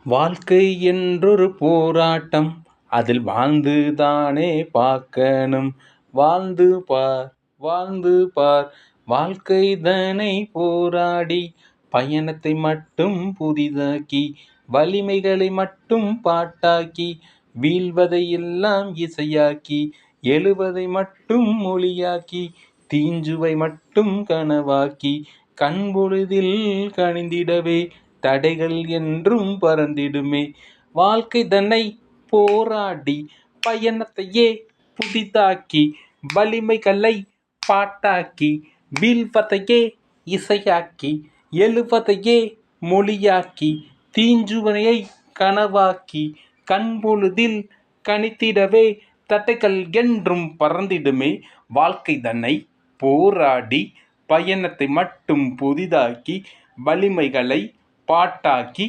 வாழ்க்கை என்றொரு போராட்டம். அதில் வாழ்ந்து தானே பார்க்கணும். வாழ்ந்து பார், வாழ்ந்து பார். வாழ்க்கை தனை போராடி பயணத்தை மட்டும் புதிதாக்கி, வலிமைகளை மட்டும் பாட்டாக்கி, வீழ்வதை எல்லாம் இசையாக்கி, எழுவதை மட்டும் மொழியாக்கி, தீஞ்சுவை மட்டும் கனவாக்கி, கண்பொழுதில் கனிந்திடவே தடைகள் என்றும் பறந்திடுமே. வாழ்க்கை தன்னை போராடி பயணத்தையே புதிதாக்கி, வலிமைகளை பாட்டாக்கி, வீழ்வதையே இசையாக்கி, எழுவதையே மொழியாக்கி, தீஞ்சுவனையை கனவாக்கி, கண்பொழுதில் கனித்திடவே தடைகள் என்றும் பறந்திடுமே. வாழ்க்கை தன்னை போராடி பயணத்தை மட்டும் புதிதாக்கி, வலிமைகளை பாட்டாக்கி,